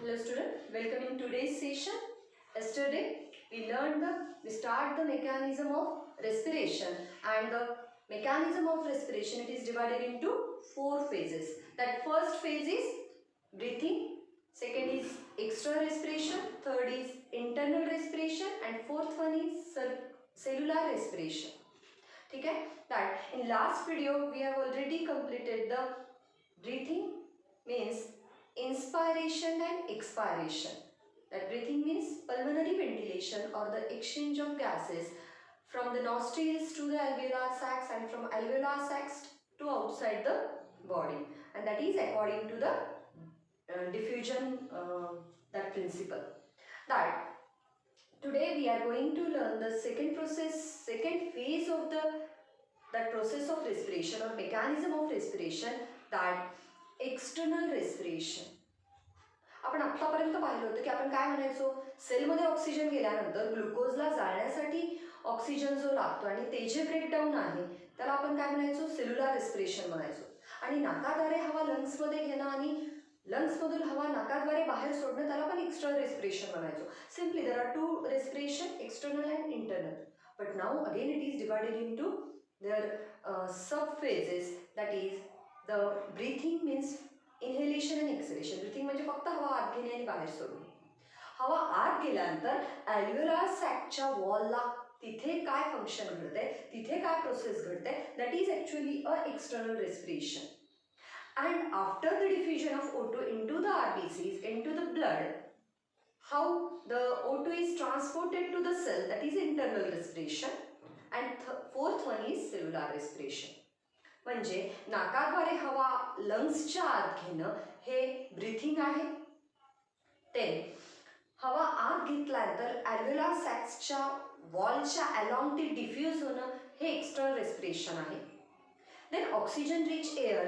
Hello student, welcome in today's session. Yesterday we start the mechanism of respiration, and the mechanism of respiration, it is divided into 4 phases. That first phase is breathing, second is external respiration, third is internal respiration, and fourth one is cellular respiration. Okay? That in last video we have already completed the breathing, means inspiration and expiration. That breathing means pulmonary ventilation or the exchange of gases from the nostrils to the alveolar sacs and from alveolar sacs to outside the body, and that is according to the diffusion that principle. That today we are going to learn the second phase of that process of respiration or mechanism of respiration, that external respiration. आपण आतापर्यंत पाहिलं होतं की आपण काय म्हणायचो, सेलमध्ये oxygen गेल्यानंतर ग्लुकोजला जाळण्यासाठी ऑक्सिजन जो लागतो आणि ते जे ब्रेकडाऊन आहे त्याला आपण काय म्हणायचो, सेल्युलर रेस्पिरेशन म्हणायचो. आणि नाकाद्वारे हवा लंग्समध्ये घेणं आणि लंग्समधून हवा नाकाद्वारे बाहेर सोडणं त्याला आपण एक्सटर्नल रेस्पिरेशन म्हणायचो. Simply there are two respiration, external and internal. But now again it is divided into their sub phases. That is the breathing means inhalation and exhalation. breathing म्हणजे फक्त हवा आत घेणे आणि बाहेर सोडणे. हवा आत गेल्यानंतर alveolar sac वॉलला तिथे काय फंक्शन घडते, तिथे काय प्रोसेस घडते, that is actually a external respiration. And after the diffusion of O2 into the RBCs, into the blood, how the O2 is transported to the cell, that is internal respiration. And fourth one is cellular respiration. म्हणजे नाकाद्वारे हवा लंग्सच्या आत घेणं हे breathing आहे. Then हवा आत घेतल्यानंतर ॲल्व्हेओलार सॅक्सच्या वॉलच्या along ती डिफ्यूज होणं हे एक्सटर्नल रेस्पिरेशन आहे. देन ऑक्सिजन रिच एअर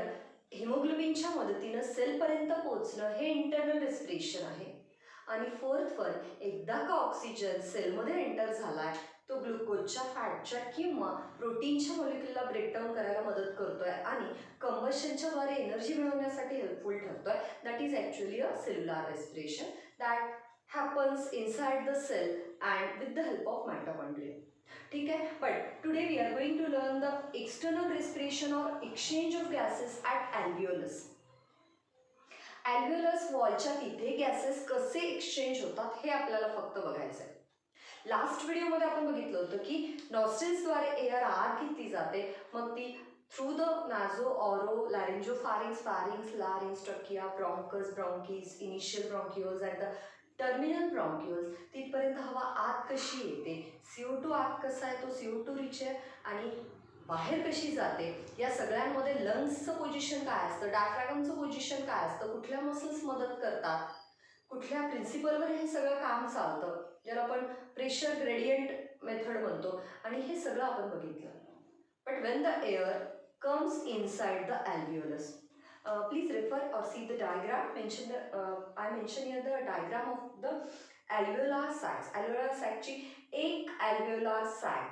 हिमोग्लोबिनच्या मदतीनं सेलपर्यंत पोहोचणं हे इंटरनल रेस्पिरेशन आहे. आणि फोर्थ वन, एकदा का ऑक्सिजन सेलमध्ये एंटर झालाय तो ग्लुकोजच्या, फॅटच्या किंवा प्रोटीनच्या मॉलिक्युलला ब्रेकडाऊन करायला मदत करतोय आणि कंबशनच्या द्वारे एनर्जी मिळवण्यासाठी हेल्पफुल ठरतोय. That is actually a cellular respiration that happens inside the cell and with the help of mitochondria. ठीक आहे. But today we are going to learn the external respiration or exchange of gases at alveolus. Alveolus वॉलच्या तिथे gases कसे exchange होतात हे आपल्याला फक्त बघायचं आहे. लास्ट व्हिडिओमध्ये आपण बघितलं होतं की नॉस्ट्रिल्सद्वारे एअर आत घेतली जाते, मग ती through the naso oro laryngo pharynx larynx trachea bronchus bronchi initial bronchioles and the terminal bronchioles तिथपर्यंत हवा आत कशी येते, CO2 आत कसा आहे, तो CO2 रिच आहे आणि बाहेर कशी जाते, या सगळ्यांमध्ये लंग्सचं पोझिशन काय असतं, डायफ्रॅगमचं पोझिशन काय असतं, कुठल्या मसल्स मदत करतात, कुठल्या प्रिन्सिपलवर हे सगळं काम चालतं, ज्याला आपण प्रेशर ग्रेडियंट मेथड म्हणतो, आणि हे सगळं आपण बघितलं. But when the air comes inside the alveolus, please refer or see the diagram mention. I mention here the diagram of the alveolar sacs. Alveolar सॅकची एक ॲल्व्हिओलार सॅक,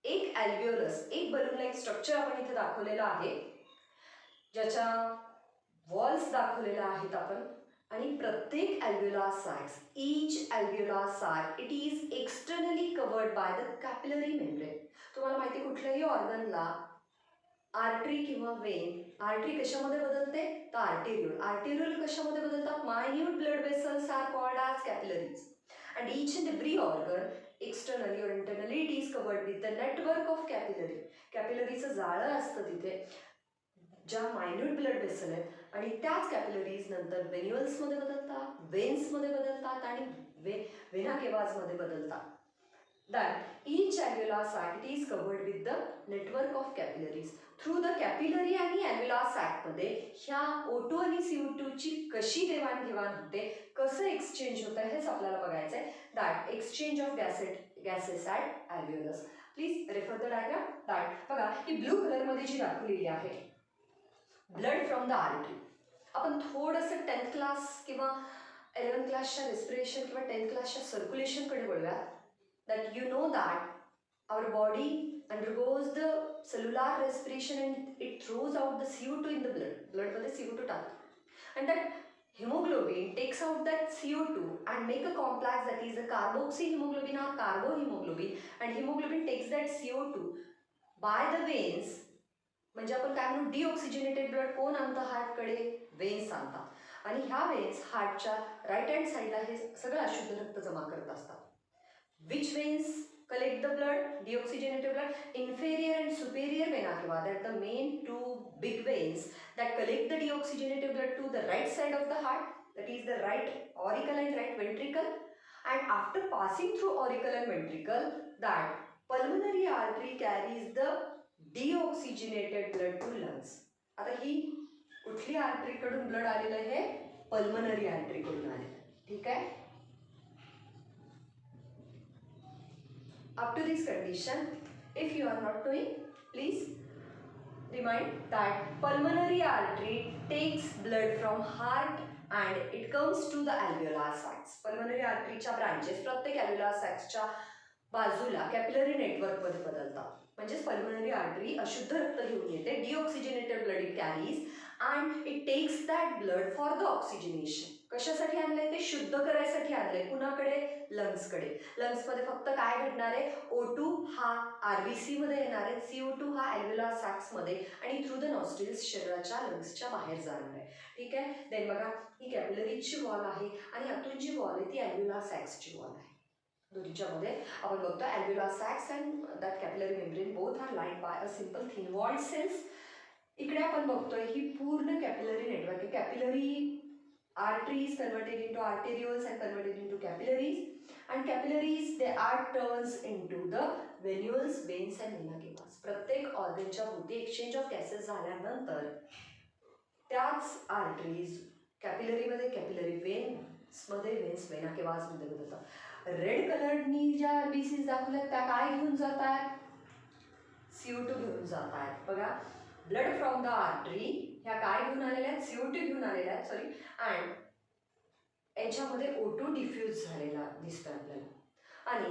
एक ॲल्व्हिओलस, एक बलून लाईक स्ट्रक्चर आपण इथे दाखवलेलं आहे, ज्याच्या वॉल्स दाखवलेल्या आहेत आपण. आणि प्रत्येक alveolar sacs, each alveolar sac it is externally covered by the capillary membrane. तुम्हाला माहिती आहे कुठल्याही ऑर्गनला आर्टरी किंवा वेन, आर्टरी कशामध्ये बदलते तर आर्टेरियोल कशामध्ये बदलतात, minute blood vessels are called as capillaries. And each and every organ externally or internally it is covered with the network of capillary. कॅपिलरीचं जाळं असतं तिथे, ज्या मायन्यूट ब्लड वेसल आहेत, आणि त्याच कॅपिलरीज नंतर व्हेन्युअल्समध्ये बदलतात, वेन्समध्ये बदलतात आणि वेना केवाजमध्ये बदलतात. That each alveolar sac it is covered with the network of capillaries. Through the capillary आणि ॲल्व्हिओलार सॅकमध्ये ह्या O2 आणि CO2ची कशी देवाणघेवाण होते, कसं एक्सचेंज होतं हेच आपल्याला बघायचं आहे. That exchange of gases at alveolus. Please refer the diagram. That बघा, ही ब्लू कलरमध्ये जी दाखवलेली आहे ब्लड फ्रॉम द आर्टरी. आपण थोडंसं 10th क्लास किंवा 11th क्लासच्या रेस्पिरेशन किंवा 10th क्लासच्या सर्क्युलेशनकडे वळूया. That you know that our body undergoes the cellular respiration and it throws out the CO2 in the blood. ब्लडमध्ये CO2 टाकतो. And that hemoglobin takes out that CO2 and make a complex that is a carboxyhemoglobin or carbohemoglobin, and hemoglobin takes that CO2 by the veins. म्हणजे आपण काय म्हणू, deoxygenated blood कोण आणतं हार्टकडे, veins आणतात. आणि ह्या वेन्स हार्टच्या राईट हँड साईडला हे सगळं अशुद्ध रक्त जमा करत असतात. Which veins collect the blood, deoxygenated blood? Inferior and superior vena cava, that the main two big veins that collect the deoxygenated blood to the right side of the heart, that is the right auricle and right ventricle. And after passing through auricle and ventricle, that pulmonary artery carries the deoxygenated blood to lungs. आता ही कुठली artery कडून blood आलेलं आहे, pulmonary artery कडून आलेलं. ठीक आहे. Up to this condition, if you are not knowing, please remind that pulmonary artery takes blood from heart and it comes to the alveolar sacs. Pulmonary artery च्या branches प्रत्येक alveolar sacs च्या बाजूला capillary network मध्ये बदलतात. म्हणजेच pulmonary artery अशुद्ध रक्त घेऊन येते, deoxygenated blood it carries and it takes that blood for the oxygenation. कशासाठी आणलंय ते, शुद्ध करायसाठी आणलंय. कुणाकडे, लंग्सकडे. लंग्समध्ये फक्त काय घडणार आहे, O2 हा आरबीसी मध्ये येणार आहे, CO2 हा अल्व्हेओलार सॅक्स मध्ये आणि थ्रू द नॉस्ट्रिल्स शरीराच्या लंग्सच्या बाहेर जाणार आहे. ठीक आहे. देन बघा, ही कॅपिलरीची वॉल आहे आणि आतून जी वॉल आहे ती अल्व्हेओलार सॅक्सची वॉल आहे. दोन्हीच्या मध्ये आपण बघतो alveolar sacs and that capillary membrane both are lined by a simple thin walled cells. इकडे आपण बघतोय ही पूर्ण कॅपिलरी नेटवर्क आहे. Capillary arteries converted into arterioles and converted into capillaries, and capillaries they are turns into the venules, veins and vena cavas. प्रत्येक ऑर्गनच्या भोवती exchange of gases झाल्यानंतर त्याच आर्टरीज कॅपिलरी मध्ये, कॅपिलरी वेन्स मध्ये, वेन्स वेना केवास मध्ये बदलतात. Red कलरनी ज्या RBCs दाखवल्यात त्या काय घेऊन जातात, CO2 घेऊन जातात. बघा, ब्लड फ्रॉम द आर्टरी ह्या काय घेऊन आलेल्या आहेत, CO2 घेऊन आलेल्या आहेत, सॉरी. अँड याच्यामध्ये O2 डिफ्यूज झालेला दिसतोय आपल्याला. आणि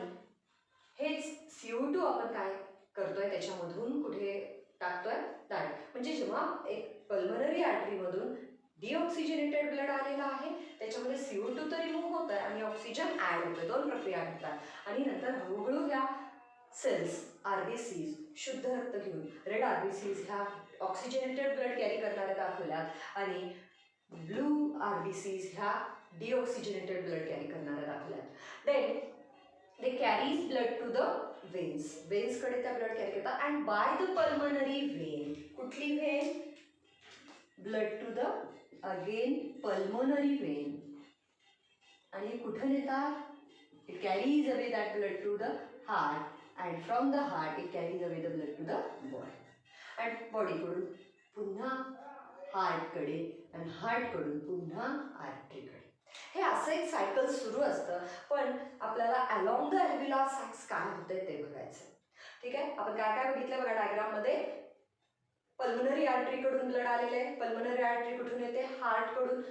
हेच CO2 आपण काय करतोय त्याच्यामधून कुठे टाकतोय, दॅट म्हणजे जेव्हा एक पल्मनरी आर्टरीमधून डिऑक्सिजनेटेड ब्लड आलेला आहे त्याच्यामध्ये CO2 तर रिमूव्ह होतोय आणि ऑक्सिजन ऍड होतोय. दोन प्रक्रिया घडतात आणि नंतर हळूहळू ह्या सेल्स आरबीसीज शुद्ध रक्त घेऊन, रेड आरबीसीज ह्या ऑक्सिजनेटेड ब्लड कॅरी करणाऱ्या दाखवल्यात आणि ब्लू आरबीसीज ह्या डिऑक्सिजनेटेड ब्लड कॅरी करणाऱ्या दाखवल्यात. Then they carries blood to the veins. वेन्सकडे त्या ब्लड कॅरी करतात and by the pulmonary vein. कुठली vein, blood to the again pulmonary vein. आणि कुठे नेतात, it carries away that blood to the heart and from the heart it carries away the blood to the body and body कडून पुन्हा heart कडे आणि heart कडून पुन्हा artery कडे. हे असं एक सायकल सुरू असतं. पण आपल्याला अलॉंग द अल्व्हेओलार सॅक्स काय होतंय ते बघायचं. ठीक आहे. आपण काय काय बघितलं बघा डायग्राम मध्ये. पल्मनरी आर्टरी कडून ब्लड आलेले आहे. पल्मनरी आर्टरी कुठून येते, हार्ट कडून.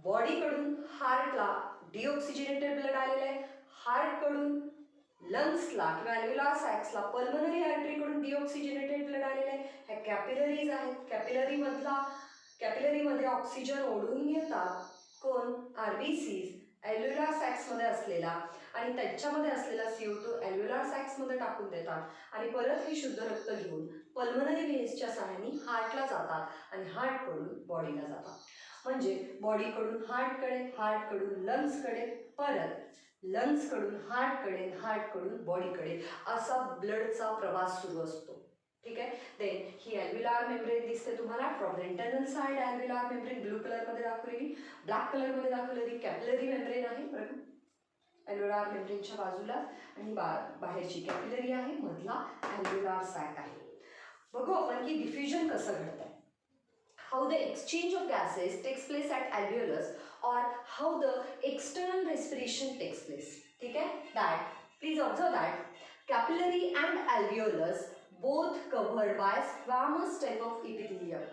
बॉडी कडून हार्टला डिऑक्सिजनेटेड ब्लड आलेलं आहे. हार्ट कडून लंग्सला किंवा अल्व्हेओलार सॅक्सला पल्मनरी आर्टरीकडून डिऑक्सिजनेटेड ब्लड आलेले आहे. ह्या कॅपिलरीज आहेत. कॅपिलरीमध्ये ऑक्सिजन ओढून घेतात कोण, आरबीसीज अल्व्हेओलार सॅक्समध्ये असलेला आणि त्याच्यामध्ये असलेला CO2 अल्व्हेओलार सॅक्समध्ये टाकून देतात आणि परत हे शुद्ध रक्त घेऊन पल्मनरी व्हेन्सच्या सहाय्याने हार्टला जातात आणि हार्टकडून बॉडीला जातात. म्हणजे बॉडीकडून हार्टकडे, हार्टकडून लंग्सकडे, परत लंग्सकडून हार्टकडे, हार्टकडून बॉडीकडे असा ब्लडचा प्रवास सुरू असतो. ठीक आहे. देन ही अल्व्हेओलार मेम्ब्रेन दिसते तुम्हाला. From the internal side alveolar membrane blue कलरमध्ये दाखवलेली, ब्लॅक कलरमध्ये दाखवलेली कॅपिलरी मेम्ब्रेन आहे बरोबर अल्व्हेओलार मेम्ब्रेनच्या बाजूला आणि बाहेरची कॅपिलरी आहे, मधला अल्व्हेओलार सॅक आहे. बघू आपण की डिफ्युजन कसं घडतंय. How the exchange of gases takes place at alveolus or how the external respiration takes place. ठीक है? That please observe that capillary and alveolus both covered by squamous type of epithelium.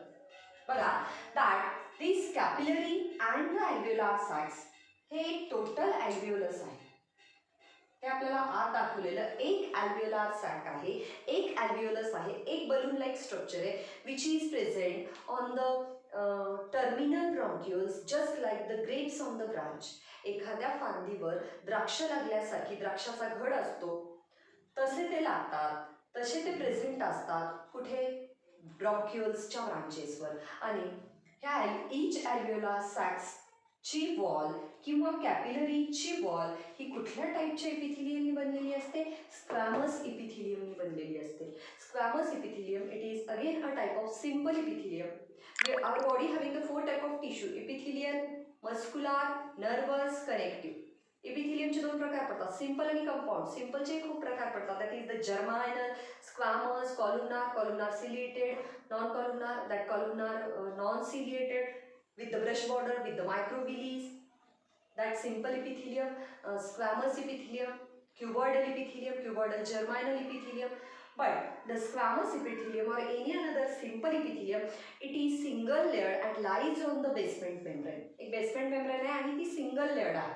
बघा that this capillary and the alveolar sacs हे total alveolus आहे. हे आपल्याला आत दाखवलेलं एक अल्व्हेओलार सॅक आहे, एक अल्व्हेओलस आहे, एक बलून लाईक स्ट्रक्चर आहे which is present on the terminal bronchioles just like the grapes on the branch. एखाद्या फांदीवर द्राक्ष लागल्यासारखी द्राक्षाचा घड असतो तसे ते लागतात, तसे ते प्रेझेंट असतात कुठे, ब्रॉन्क्युल्सच्या ब्रांचेसवर. आणि ह्या इच अल्व्हेओलार सॅक्सची वॉल किंवा कॅपिलरीची वॉल ही कुठल्या टाईपच्या इपिथिलियमनी बनलेली असते, स्क्वॅमस इपिथिलियमनी बनलेली असते. Squamous epithelium it is again a type of simple epithelium. Our body having the 4 type of tissue, epithelial, muscular, nervous, connective. इपिथिलियमचे 2 प्रकार पडतात, सिंपल आणि कंपाऊंड. सिंपलचे खूप प्रकार पडतात, that is the germinal, squamous, columnar, columnar ciliated, non columnar, that columnar non ciliated with the brush border, with the microvilli, that simple epithelium, squamous epithelium, cuboidal epithelium, cuboidal germinal epithelium. But the squamous epithelium or any another simple epithelium, it is single layered and lies on the basement membrane. एक basement membrane आहे आणि ती single layered आहे.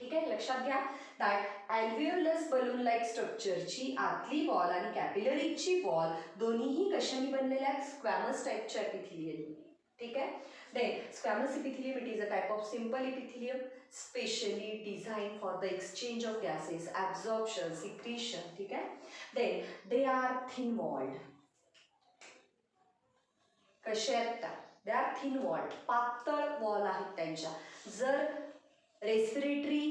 ठीक आहे, लक्षात घ्या that अल्व्हेओलस balloon like स्ट्रक्चरची आतली वॉल आणि कॅपिलरीची वॉल दोन्हीही कशाने बनलेल्या आहेत, स्क्वॅमस टाईपच्या एपिथिलियम. ठीक आहे. Then squamous epithelium, it is a type of simple epithelium specially designed for the exchange of gases, absorption, secretion. ठीक आहे. Then they are thin walled. कसे आहेत त्या, they are thin walled, पातळ वॉल आहेत त्यांच्या. जर रेस्पिरेटरी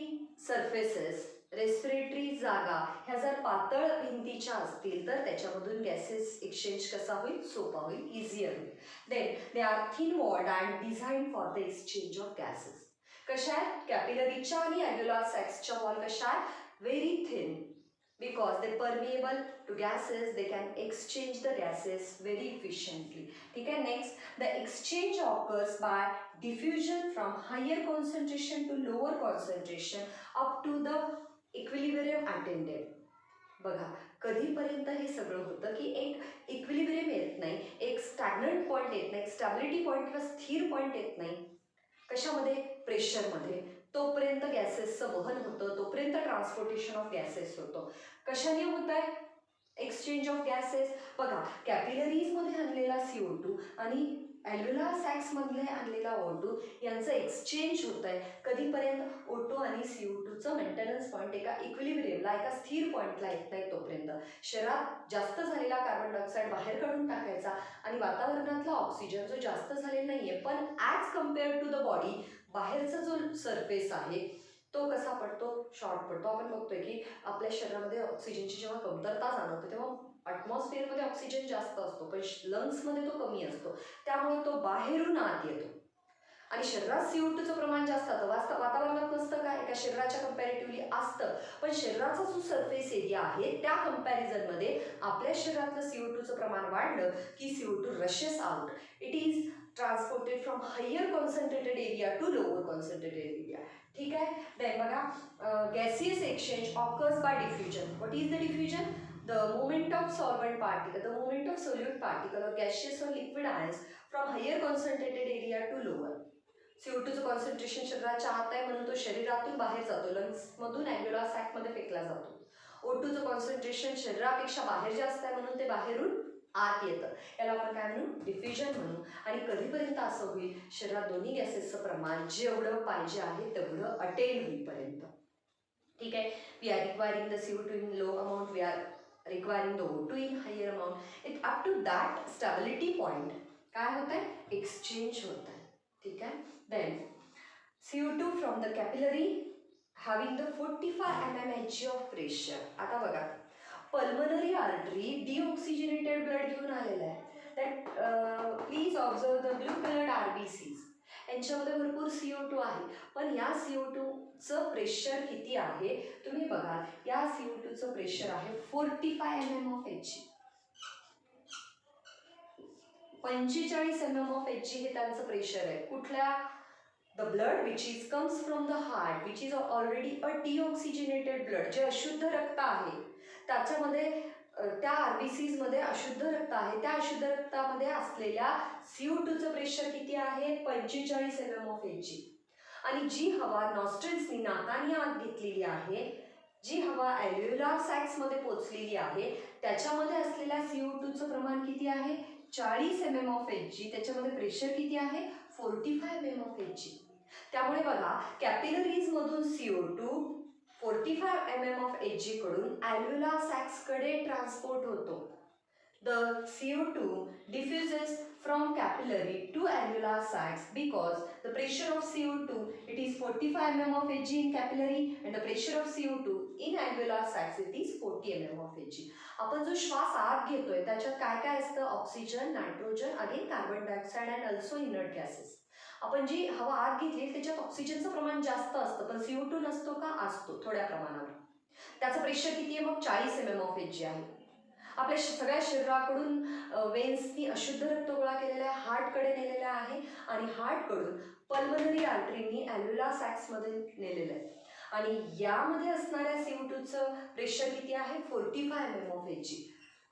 सरफेसेस, रेस्पिरेटरी जागा ह्या जर पातळ भिंतीच्या असतील तर त्याच्यामधून गॅसेस एक्सचेंज कसा होईल, सोपा होईल, इझियर होईल. Then they are thin walled and design for the exchange of gases. कशा आहेत, कॅपिलरीच्या आणि अल्व्हेओलार सॅक्सच्या वॉल कशा आहेत, very thin, because they permeable to gases, they can exchange the gases very efficiently. ठीक है. Next, the exchange occurs by diffusion from higher concentration to lower concentration up to the equilibrium attained. बघा कधीपर्यंत हे सगळं होतं की एक equilibrium येत नाही, एक स्टॅग्नंट पॉईंट येत नाही, स्टॅबिलिटी पॉईंट किंवा स्थिर पॉईंट येत नाही. कशामध्ये, प्रेशरमध्ये. तोपर्यंत गॅसेसचं वहन होतं, तोपर्यंत ट्रान्सपोर्टेशन ऑफ गॅसेस होतं. कशाने होत आहे एक्सचेंज ऑफ गॅसेस, बघा कॅपिलरीजमध्ये आणलेला CO2 आणि अल्व्हेओलार सॅक्समधले आणलेला O2 यांचं एक्सचेंज होत आहे. कधीपर्यंत, O2 आणि CO2चं मेंटेनन्स पॉईंट एका इक्विलिब्रियमला, एका स्थिर पॉईंटला येत नाही तोपर्यंत. शरीरात जास्त झालेला कार्बन डायऑक्साईड बाहेर काढून टाकायचा आणि वातावरणातला ऑक्सिजन जो जास्त झालेला नाहीये पण as compare to the body बाहेरचा जो सरफेस आहे तो कसा पडतो, शॉर्ट पडतो. आपण बघतोय की आपल्या शरीरामध्ये ऑक्सिजनची जेव्हा कमतरता जाणवते तेव्हा ॲटमॉस्फिअरमध्ये ऑक्सिजन जास्त असतो पण लंग्समध्ये तो कमी असतो, त्यामुळे तो बाहेरून आत येतो. आणि शरीरात CO2चं प्रमाण जास्त असतं, वातावरणात नसतं का, एका शरीराच्या कम्पॅरेटिव्हली असतं, पण शरीराचा जो सरफेस एरिया आहे त्या कम्पॅरिझनमध्ये आपल्या शरीरातलं CO2चं प्रमाण वाढलं की CO2 rushes out. It is transported from higher concentrated area to lower concentrated area. ठीक आहे. देन बघा gaseous exchange occurs by diffusion. What is the diffusion, the movement of solvent particle, the movement of solute particle or gaseous or liquid ions from higher concentrated area to lower. CO2चं concentration शरीराच्या आत आहे म्हणून तो शरीरातून बाहेर जातो, लंग्समधून अल्व्हेओलार सॅकमध्ये फेकला जातो. O2चं कॉन्सन्ट्रेशन शरीरापेक्षा बाहेर जास्त आहे म्हणून ते बाहेरून आत येतं, याला आपण काय म्हणू, डिफ्युजन म्हणू. आणि कधीपर्यंत असं होईल, शरीरात दोन्ही गॅसेसचं प्रमाण जेवढं पाहिजे आहे तेवढं अटेन होईपर्यंत. ठीक आहे. We are requiring the CO2 in low amount, we are requiring the O2 in higher amount. It up to that stability point काय होता है, एक्सचेंज होता है. ठीक है. Then CO2 from the capillary having the 45 mm Hg of pressure. आता बघा pulmonary artery deoxygenated blood घेऊन आलेला आहे. That please observe the blue coloured RBCs. यांच्यामध्ये भरपूर CO2 आहे पण या CO2चं प्रेशर किती आहे तुम्ही बघा. या CO2चं प्रेशर आहे 45 mm of Hg. 45 mm of Hg हे त्यांचं प्रेशर आहे. कुठल्या, the blood which is comes from the heart which is already a deoxygenated blood, जे अशुद्ध रक्त आहे त्याच्यामध्ये त्या RBCs मध्ये अशुद्ध रक्त आहे, त्या अशुद्ध रक्तामध्ये असलेल्या CO2चं प्रेशर किती आहे, 45 mm of Hg. आणि जी हवा नॉस्ट्रिल्सनी नाकाने आत घेतलेली आहे, जी हवा ॲल्व्हेओलार सॅक्स मध्ये पोहोचलेली आहे त्याच्यामध्ये असलेल्या CO2चं प्रमाण किती आहे 40 mm of Hg. त्याच्यामध्ये प्रेशर किती आहे 45 mm of Hg. त्यामुळे बघा कॅपिलरीज मधून CO2 45 mm of Hg कडून ॲल्व्हेओलार सॅक्स कडे ट्रान्सपोर्ट होतो. The CO2 diffuses from capillary to alveolar sacs because the pressure of CO2 it is 45 mm of Hg in capillary and the pressure of CO2 in alveolar sacs it is 40 mm of Hg. आपण जो श्वास आत घेतोय त्याच्यात काय काय असतं oxygen nitrogen again carbon dioxide and also inert gases. आपण जी हवा आत घेतली त्याच्यात ऑक्सिजनचं प्रमाण जास्त असतं पण CO2 नसतो का असतो थोड्या प्रमाणावर. त्याचं प्रेशर किती आहे मग 40 mm of Hg आहे. आपल्या सगळ्या शरीराकडून वेन्सनी अशुद्ध रक्त गोळा केलेला आहे हार्टकडे नेलेला आहे आणि हार्टकडून पल्मनरी आर्टरीनी ॲल्व्हेओलार सॅक्समध्ये नेलेलं आहे आणि यामध्ये असणाऱ्या CO2चं प्रेशर किती आहे 45 mm of Hg.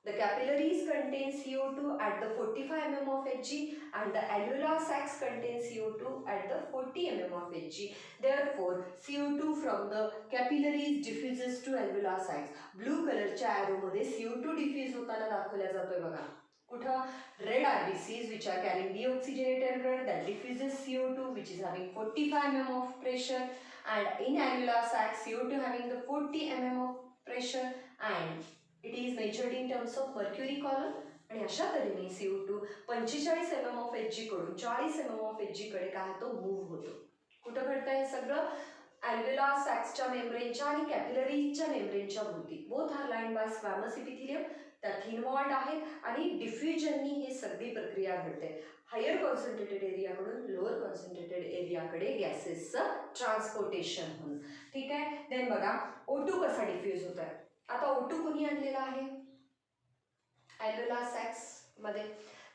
The capillaries contain CO2 at the 45 mm of Hg and the alveolar sacs contain CO2 at the 40 mm of Hg. Therefore, CO2 from the capillaries diffuses to alveolar sacs. Blue कलरच्या arrow मध्ये CO2 diffuse होताना दाखवला जातोय बघा. कुठं red RBCs which are carrying deoxygenated blood that diffuses CO2 which is having 45 mm of pressure and in alveolar sacs CO2 having the 40 mm of pressure and it is measured in terms of mercury column. आणि अशा तऱ्हेने CO2 45 mm of Hg कडून 40 mm of Hg कडे काय होतो move होतो. कुठं घडतं हे सगळं ॲल्व्हेओलार सॅक्सच्या मेम्ब्रेनच्या आणि कॅपिलरीजच्या मेम्ब्रेनच्या भोवती. Both are lined by squamous epithelium. त्या थिन वॉल्ड आहेत आणि डिफ्युजननी हे सगळी प्रक्रिया घडते. हायर कॉन्सन्ट्रेटेड एरियाकडून लोअर कॉन्सन्ट्रेटेड एरियाकडे गॅसेसचं ट्रान्सपोर्टेशन होऊन. ठीक आहे. देन बघा O2 कसा डिफ्यूज होत आहे. आता O2 कोणी आणलेला आहे ॲल्व्हेओलार सॅक्स मध्ये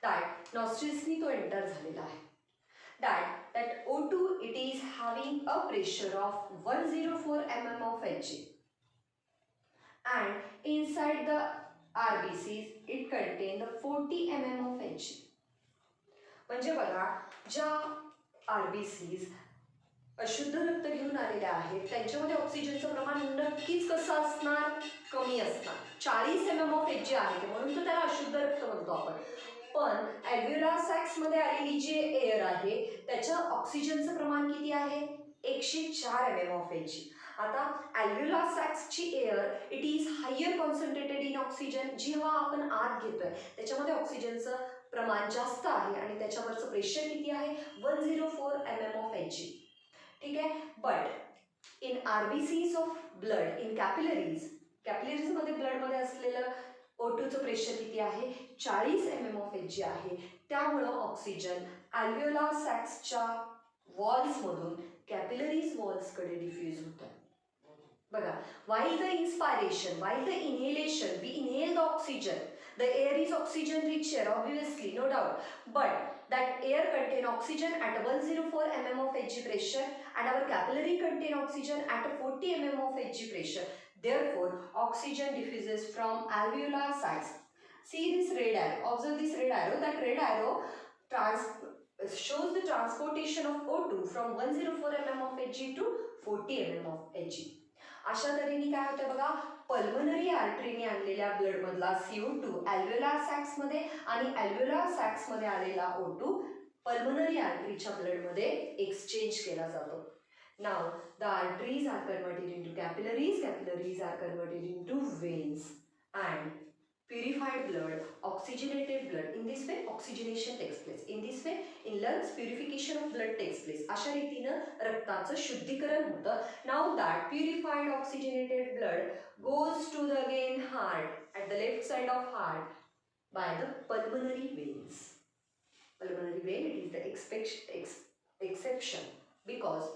दॅट नॉस्ट्रिल्सनी तो एंटर झालेला आहे. that O2 it is having a pressure of 104 mm of Hg and inside the RBCs it contain the 40 mm of Hg. म्हणजे बघा ज्या RBCs अशुद्ध रक्त घेऊन आलेल्या आहेत त्यांच्यामध्ये ऑक्सिजनचं प्रमाण नक्कीच कसं असणार कमी असणार. 40 mm of Hg आहे म्हणून तर त्याला अशुद्ध रक्त म्हणतो आपण. पण ॲल्व्हेओलार सॅक्स मध्ये आलेली जे एअर आहे त्याच्या ऑक्सिजनचं प्रमाण किती आहे 104 mm of Hg. आता ॲल्व्हेओलार सॅक्सची air it is higher concentrated in oxygen. जेव्हा आपण आत घेतोय त्याच्यामध्ये ऑक्सिजनचं प्रमाण जास्त आहे आणि त्याच्यावरचं प्रेशर किती आहे 104 mm of Hg. ठीक आहे. But in RBCs of blood in capillaries मध्ये ब्लडमध्ये असलेलं O2चं प्रेशर किती आहे 40 mm of Hg आहे. त्यामुळं ऑक्सिजन ॲल्व्हेओलार सॅक्सच्या वॉल्समधून कॅपिलरीज वॉल्सकडे डिफ्यूज होतं. बघा while the inhalation we inhale the oxygen. The air is oxygen rich air obviously no doubt, but that air contain oxygen at 104 mm of Hg pressure and our capillary contain oxygen at 40 mm of Hg pressure. Therefore oxygen diffuses from alveolar sacs. See this red arrow, observe this red arrow. That red arrow shows the transportation of O2 from 104 mm of Hg to 40 mm of Hg. अशा तऱ्हेने काय होतं बघा pulmonary आर्टरीने आणलेल्या blood मधला CO2 ॲल्व्हेओलार sacks मध्ये आणि ॲल्व्हेओलार sacks मध्ये आलेला O2 पल्मनरी आर्टरीच्या ब्लड मध्ये एक्सचेंज केला जातो. Now the arteries are converted into capillaries are converted into veins and purified blood, oxygenated blood. In this way oxygenation takes place. In this way in lungs purification of blood takes place. अशा रीतीनं रक्ताचं शुद्धीकरण होतं. Now that purified oxygenated blood goes to the again heart at the left side of heart by the pulmonary veins. Pulmonary vein it is the exception because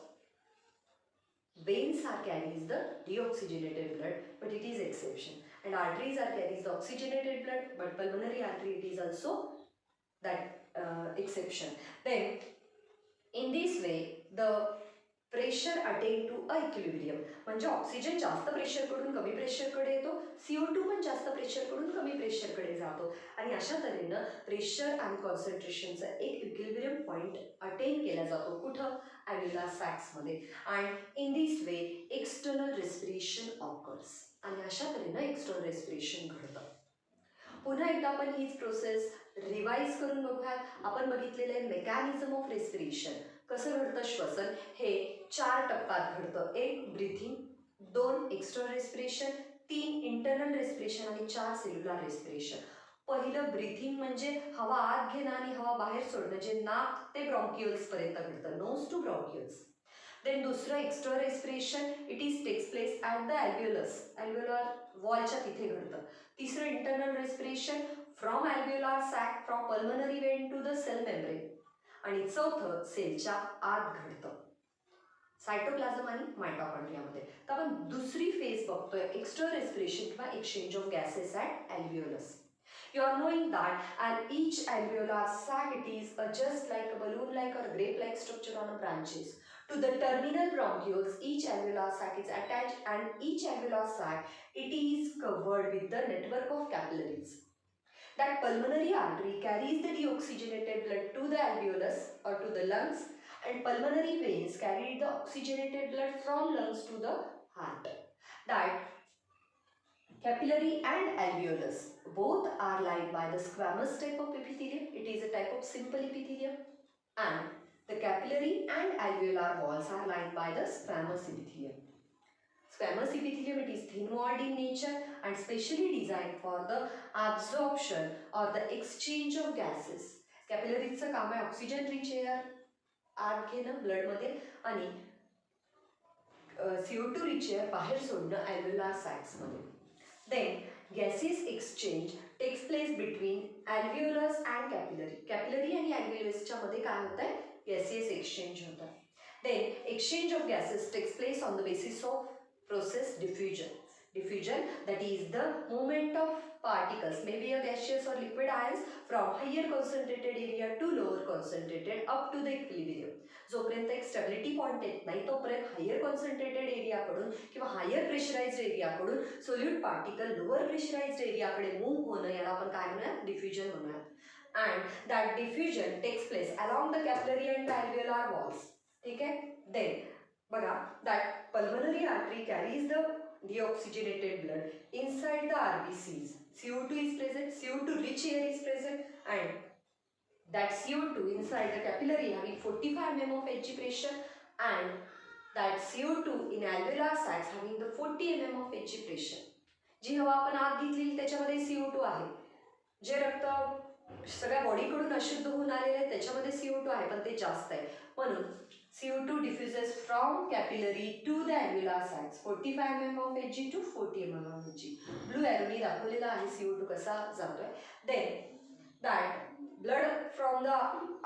veins are carries the deoxygenated blood but it is exception. And arteries are carries the oxygenated blood but pulmonary artery it is also that exception. Then in this way the pressure attain to a equilibrium, म्हणजे oxygen जास्त प्रेशरकडून कमी प्रेशरकडे येतो, CO2 पण जास्त प्रेशरकडून कमी प्रेशरकडे जातो आणि अशा तऱ्हेनं प्रेशर आणि कॉन्सन्ट्रेशनचा एक इक्विलिब्रियम पॉईंट अटेन केला जातो. कुठं? ॲल्व्हेओलार सॅक्समध्ये. And in this way external respiration occurs, आणि अशा तऱ्हेनं एक्सटर्नल रेस्पिरेशन घडतं. पुन्हा एकदा आपण हीच प्रोसेस रिवाइज करून बघूयात. आपण बघितलेलं आहे मेकॅनिझम ऑफ रेस्पिरेशन, कसं घडतं श्वसन हे 4 टप्प्यात घडतं. 1 breathing, 2 external respiration, 3 internal respiration आणि 4 सेल्युलर रेस्पिरेशन. पहिलं ब्रीथिंग म्हणजे हवा आत घेणं आणि हवा बाहेर सोडणं, जे नाक ते ब्रॉन्कियल्स पर्यंत घडतं, नोज टू ब्रॉन्कियल्स. देन दुसरं external respiration, it is takes place at the alveolus, alveolar वॉलच्या तिथे घडतं. तिसरं internal respiration from alveolar sac from pulmonary vein to the cell membrane. आणि चौथं सेलच्या आत घडतं, सायटोप्लाझम आणि मायटोकॉन्ड्रियामध्ये. तर आपण दुसरी फेज बघतोय, एक्सटर्नल रेस्पिरेशन किंवा exchange of gases at alveolus. You are knowing that and each alveolar sac, it is just like a balloon like or grape like structure on a branches. To the terminal bronchioles, each alveolar sac is attached and each alveolar sac, it is covered with the network of capillaries. That pulmonary artery carries the deoxygenated blood to the alveolus or to the lungs, and pulmonary veins carry the oxygenated blood from lungs to the heart. That capillary and alveolus both are lined by the squamous type of epithelium. It is a type of simple epithelium, and the capillary and alveolar walls are lined by the squamous epithelium. Squamous epithelium, it is thin walled in nature and specially designed for the absorption or the exchange of gases. Capillaries चं काम आहे oxygen rich air आत घेणं ब्लडमध्ये आणि CO2 rich air बाहेर सोडणं ॲल्व्हेओलार सॅक्समध्ये. Then gaseous exchange takes place between alveolus and capillary. Capillary आणि alveolus च्या मध्ये काय होत आहे? Gaseous exchange होत आहे. Then exchange of gases takes place on the basis of process diffusion. Diffusion, that is the movement of particles, maybe a gaseous or liquid ions, from higher concentrated area to lower concentrated up to the equilibrium. जोपर्यंत एक stability point येत नाही तोपर्यंत higher concentrated एरियाकडून किंवा higher pressurised एरियाकडून solute particle lower pressurised एरियाकडे move होणं, याला आपण काय म्हणूयात? डिफ्युजन म्हणूयात. And that diffusion takes place along the capillary and alveolar walls. ठीक आहे. देन बघा, that pulmonary artery carries the deoxygenated blood inside the RBCs. CO2 is present, CO2 rich air is present, and that CO2 inside the capillary having 45 mm of Hg pressure, and that CO2 in alveolar sacs having the 40 mm of Hg pressure. जी हवा आपण आत घेतली त्याच्यामध्ये CO2 आहे, जे रक्त सगळ्या बॉडीकडून अशुद्ध होऊन आलेले आहे त्याच्यामध्ये CO2 आहे, पण ते जास्त आहे. म्हणून CO2 diffuses from capillary to the alveolar sacs, 45 mm of Hg to 40 mm of Hg. Blue एरोनी दाखवलेला आहे CO2 कसा जातोय. Then that blood from the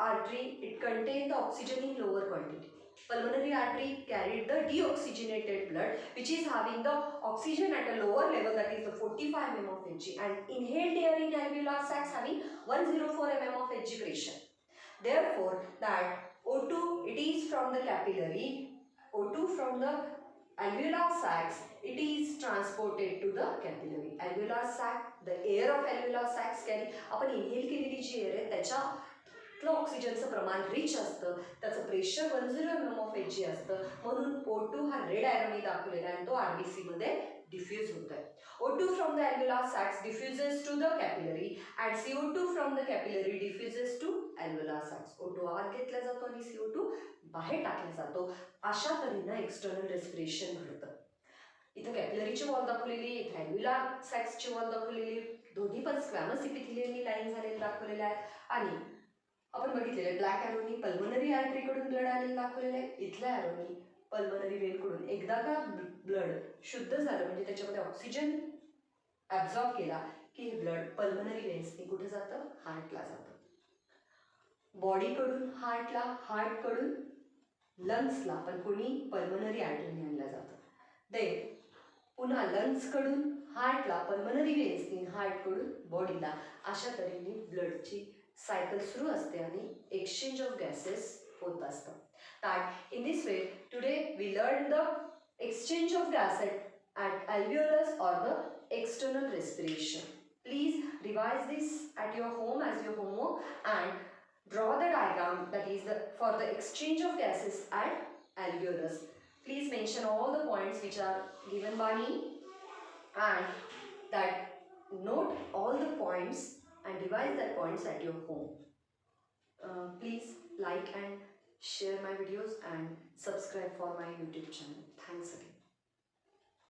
artery, it contains the oxygen in lower quantity. Pulmonary artery carried the deoxygenated blood which is having the oxygen at a lower level, that is the 45 mm of Hg, and inhaled air in alveolar sacs having 104 mm of Hg pressure. Therefore that O2, it is from the capillary, O2 from the alveolar sacs, it is transported to the capillary. Alveolar sac, the air of alveolar sacs carry, आपण inhale केलेली जी air आहे त्याच्यातलं ऑक्सिजनचं प्रमाण rich असतं, त्याचं pressure 100 mm of Hg असतं, म्हणून O2 हा रेड एरोनी दाखवलेला आहे आणि तो RBC मध्ये डिफ्यूज होत आहे. O2 from the alveolar sacs diffuses to the capillary and CO2 from the capillary diffuses to alveolar sacs. O2 आत घेतला जातो आणि CO2 बाहेर टाकला जातो. अशा तऱ्हेनं एक्सटर्नल रेस्पिरेशन घडतं. इथं कॅपिलरीची वॉल दाखवलेली, इथे ॲल्व्हेओलार सॅक्सची वॉल दाखवलेली, दोन्ही पण स्क्वॅमस इपिथेलियमनी लाईन झालेले दाखवलेले आहेत. आणि आपण बघितलेले ब्लॅक एरोनी पल्मनरी आर्टरीकडून ब्लड आलेलं दाखवलेलं आहे, इथल्या एरोनी पल्मनरी वेनकडून. एकदा का ब्लड शुद्ध झालं म्हणजे त्याच्यामध्ये ऑक्सिजन ॲब्झॉर्ब केला की हे ब्लड पल्मनरी वेन्सनी कुठे जातं? हार्टला जातं. बॉडीकडून हार्टला, हार्टकडून लंग्सला, पण कोणी पल्मनरी आर्टरीने आणलं जातं. देन पुन्हा लंग्सकडून हार्टला, पल्मनरी वेन्सनी हार्टकडून बॉडीला, अशा तऱ्हेने ब्लडची सायकल सुरू असते आणि एक्सचेंज ऑफ गॅसेस होत असतं. That in this way, today we learned the exchange of gas at alveolus or the external respiration. Please revise this at your home as your homework and draw the diagram that is for the exchange of gases at alveolus. Please mention all the points which are given by me and that note all the points and revise that points at your home. Please like and share my videos and subscribe for my YouTube channel. Thanks again.